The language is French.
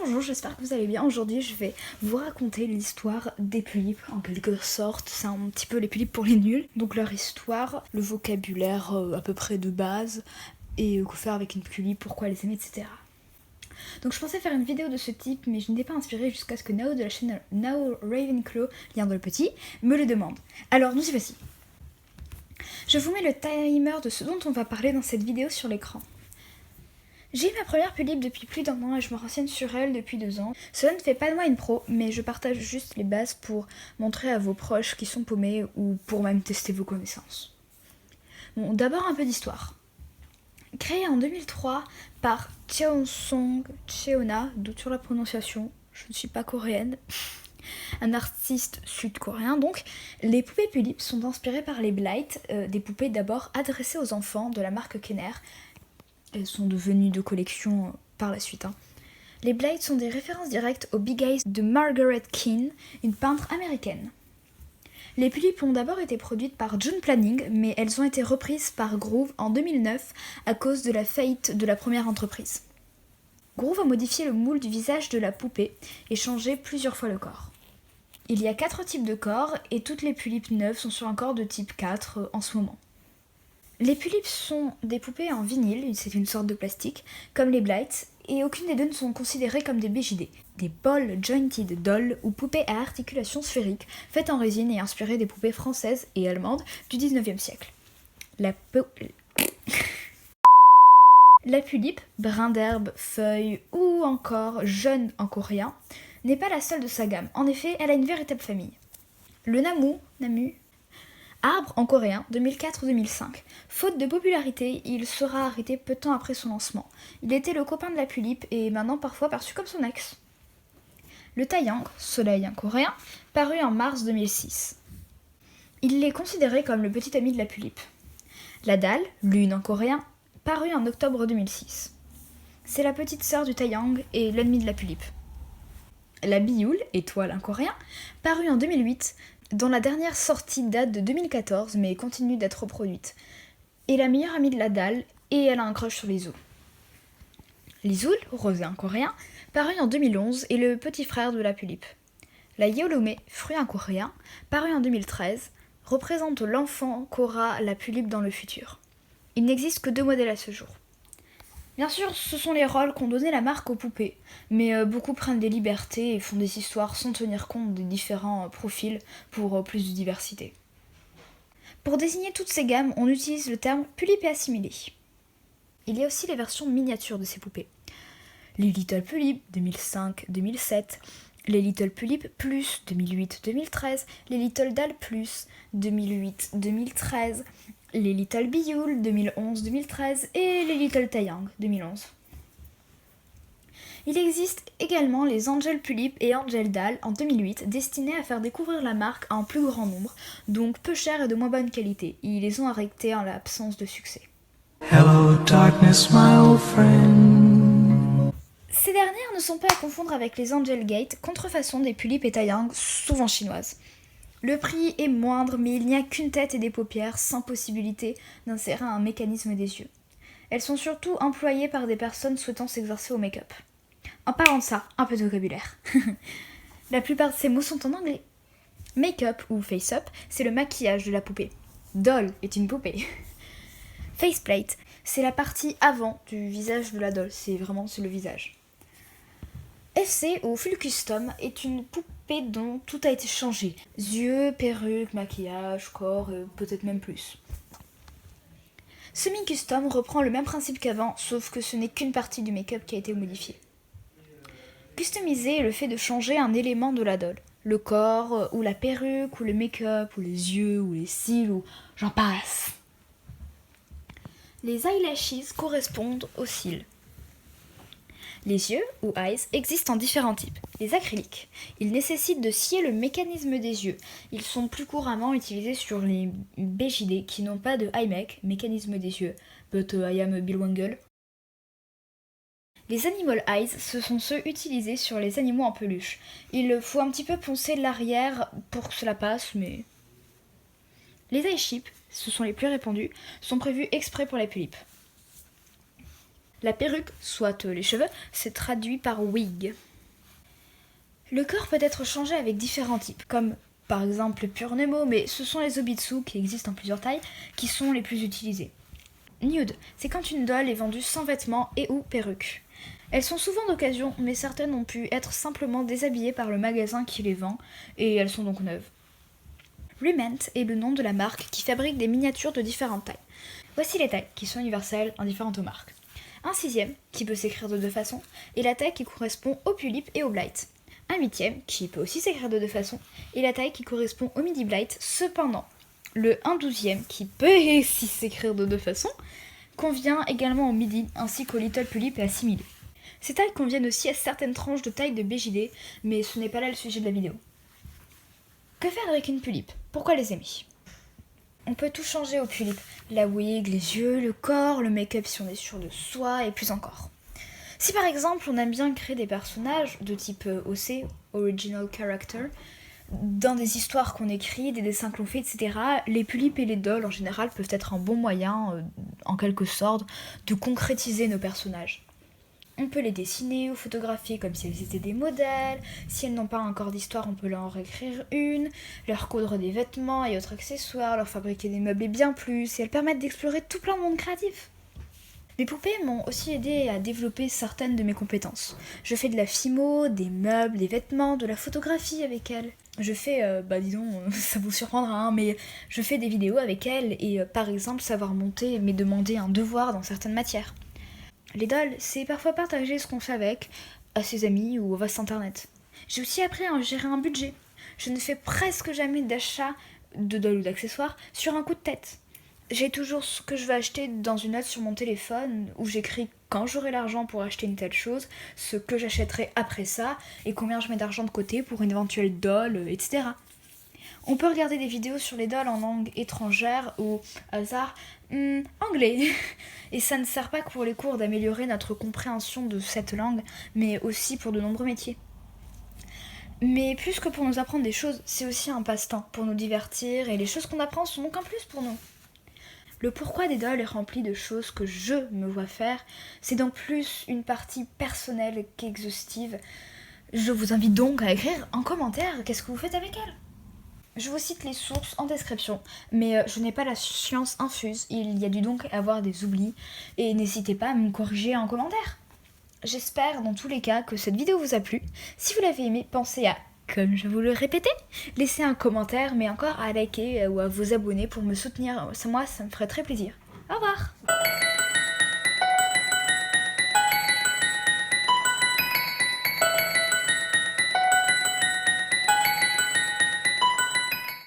Bonjour, j'espère que vous allez bien. Aujourd'hui, je vais vous raconter l'histoire des pulipes, en quelque sorte. C'est un petit peu les pulipes pour les nuls. Donc leur histoire, le vocabulaire à peu près de base, et quoi faire avec une tulipe, pourquoi les aimer, etc. Donc je pensais faire une vidéo de ce type, mais je n'étais pas inspirée jusqu'à ce que Nao de la chaîne Nao Ravenclaw, lien dans le petit, me le demande. Alors nous y voici. Je vous mets le timer de ce dont on va parler dans cette vidéo sur l'écran. J'ai eu ma première pulipe depuis plus d'1 an et je me renseigne sur elle depuis 2 ans. Cela ne fait pas de moi une pro, mais je partage juste les bases pour montrer à vos proches qui sont paumés ou pour même tester vos connaissances. Bon, d'abord un peu d'histoire. Créée en 2003 par Cheonsong Cheona, doute sur la prononciation, je ne suis pas coréenne, un artiste sud-coréen donc, les poupées pulipes sont inspirées par les Blight, des poupées d'abord adressées aux enfants de la marque Kenner. Elles sont devenues de collection par la suite. Les Blight sont des références directes aux Big Eyes de Margaret Keane, une peintre américaine. Les pulipes ont d'abord été produites par June Planning, mais elles ont été reprises par Groove en 2009 à cause de la faillite de la première entreprise. Groove a modifié le moule du visage de la poupée et changé plusieurs fois le corps. Il y a 4 types de corps et toutes les pulipes neuves sont sur un corps de type 4 en ce moment. Les pulipes sont des poupées en vinyle, c'est une sorte de plastique, comme les Blight, et aucune des deux ne sont considérées comme des BJD, des Ball Jointed Doll ou poupées à articulation sphérique, faites en résine et inspirées des poupées françaises et allemandes du 19e siècle. La pulipe, brin d'herbe, feuille ou encore jeune en coréen, n'est pas la seule de sa gamme. En effet, elle a une véritable famille. Le namu, arbre en coréen, 2004-2005. Faute de popularité, il sera arrêté peu de temps après son lancement. Il était le copain de la pulipe et est maintenant parfois perçu comme son ex. Le taeyang, soleil en coréen, paru en mars 2006. Il est considéré comme le petit ami de la pulipe. La dalle, lune en coréen, paru en octobre 2006. C'est la petite sœur du taeyang et l'ennemi de la pulipe. La bioule, étoile en coréen, paru en 2008, dont la dernière sortie date de 2014 mais continue d'être reproduite, est la meilleure amie de la dalle et elle a un crush sur Lizou. Lizul, rosé en coréen, paru en 2011 est le petit frère de la pulipe. La Yolome, fruit en coréen, paru en 2013, représente l'enfant qu'aura la pulipe dans le futur. Il n'existe que 2 modèles à ce jour. Bien sûr, ce sont les rôles qu'ont donné la marque aux poupées, mais beaucoup prennent des libertés et font des histoires sans tenir compte des différents profils pour plus de diversité. Pour désigner toutes ces gammes, on utilise le terme pulipe et assimilé. Il y a aussi les versions miniatures de ces poupées. Les Little Pulip 2005-2007, les Little Pulip Plus 2008-2013, les Little Doll Plus 2008-2013, les Little Bioule 2011-2013 et les Little Taeyang 2011. Il existe également les Angel Pulip et Angel Doll en 2008, destinés à faire découvrir la marque à un plus grand nombre, donc peu chers et de moins bonne qualité. Ils les ont arrêtés en l'absence de succès. Hello, darkness, my old friend. Ces dernières ne sont pas à confondre avec les Angel Gate, contrefaçon des pulipes et taeyang, souvent chinoises. Le prix est moindre, mais il n'y a qu'une tête et des paupières, sans possibilité d'insérer un mécanisme des yeux. Elles sont surtout employées par des personnes souhaitant s'exercer au make-up. En parlant de ça, un peu de vocabulaire. La plupart de ces mots sont en anglais. Make-up ou face-up, c'est le maquillage de la poupée. Doll est une poupée. Faceplate, c'est la partie avant du visage de la doll, c'est le visage. FC ou Full Custom est une poupée dont tout a été changé. Yeux, perruque, maquillage, corps, peut-être même plus. Semi-custom reprend le même principe qu'avant, sauf que ce n'est qu'une partie du make-up qui a été modifiée. Customiser est le fait de changer un élément de la doll. Le corps, ou la perruque, ou le make-up, ou les yeux, ou les cils, ou j'en passe. Les eyelashes correspondent aux cils. Les yeux, ou eyes, existent en différents types. Les acryliques, ils nécessitent de scier le mécanisme des yeux. Ils sont plus couramment utilisés sur les BJD qui n'ont pas de eye make, mécanisme des yeux, but I am Bill Wangle. Les animal eyes, ce sont ceux utilisés sur les animaux en peluche. Il faut un petit peu poncer l'arrière pour que cela passe, mais... Les eye chips, ce sont les plus répandus, sont prévus exprès pour les pulipes. La perruque, soit les cheveux, c'est traduit par wig. Le corps peut être changé avec différents types, comme par exemple le Pure Nemo, mais ce sont les Obitsu, qui existent en plusieurs tailles, qui sont les plus utilisés. Nude, c'est quand une doll est vendue sans vêtements et ou perruque. Elles sont souvent d'occasion, mais certaines ont pu être simplement déshabillées par le magasin qui les vend, et elles sont donc neuves. Rement est le nom de la marque qui fabrique des miniatures de différentes tailles. Voici les tailles, qui sont universelles, indifférentes aux marques. Un 6e, qui peut s'écrire de 2 façons, et la taille qui correspond au Pulipe et au Blight. Un 8e, qui peut aussi s'écrire de 2 façons, et la taille qui correspond au Midi Blight. Cependant, le 1/12e, qui peut aussi s'écrire de 2 façons, convient également au Midi, ainsi qu'au Little Pulipe et assimilé. Ces tailles conviennent aussi à certaines tranches de taille de BJD, mais ce n'est pas là le sujet de la vidéo. Que faire avec une Pulipe? Pourquoi les aimer? On peut tout changer au Pulipe. La wig, les yeux, le corps, le make-up si on est sûr de soi, et plus encore. Si par exemple on aime bien créer des personnages de type OC, Original Character, dans des histoires qu'on écrit, des dessins que l'on fait, etc., les Pulipes et les dolls en général peuvent être un bon moyen, en quelque sorte, de concrétiser nos personnages. On peut les dessiner ou photographier comme si elles étaient des modèles. Si elles n'ont pas encore d'histoire, on peut leur en réécrire une, leur coudre des vêtements et autres accessoires, leur fabriquer des meubles et bien plus, et elles permettent d'explorer tout plein de mondes créatifs. Mes poupées m'ont aussi aidé à développer certaines de mes compétences. Je fais de la fimo, des meubles, des vêtements, de la photographie avec elles. Je fais, ça vous surprendra, hein, mais je fais des vidéos avec elles et par exemple savoir monter m'est demander un devoir dans certaines matières. Les dolls, c'est parfois partager ce qu'on fait avec, à ses amis ou au vaste internet. J'ai aussi appris à gérer un budget. Je ne fais presque jamais d'achat de dolls ou d'accessoires sur un coup de tête. J'ai toujours ce que je veux acheter dans une note sur mon téléphone où j'écris quand j'aurai l'argent pour acheter une telle chose, ce que j'achèterai après ça et combien je mets d'argent de côté pour une éventuelle doll, etc. On peut regarder des vidéos sur les dolls en langue étrangère ou, hasard, anglais. Et ça ne sert pas que pour les cours d'améliorer notre compréhension de cette langue, mais aussi pour de nombreux métiers. Mais plus que pour nous apprendre des choses, c'est aussi un passe-temps pour nous divertir et les choses qu'on apprend sont donc un plus pour nous. Le pourquoi des dolls est rempli de choses que je me vois faire, c'est donc plus une partie personnelle qu'exhaustive. Je vous invite donc à écrire en commentaire qu'est-ce que vous faites avec elles. Je vous cite les sources en description, mais je n'ai pas la science infuse, il y a dû donc avoir des oublis, et n'hésitez pas à me corriger en commentaire. J'espère dans tous les cas que cette vidéo vous a plu. Si vous l'avez aimée, pensez à, comme je vous le répétais, laisser un commentaire, mais encore à liker ou à vous abonner pour me soutenir. Moi, ça me ferait très plaisir. Au revoir!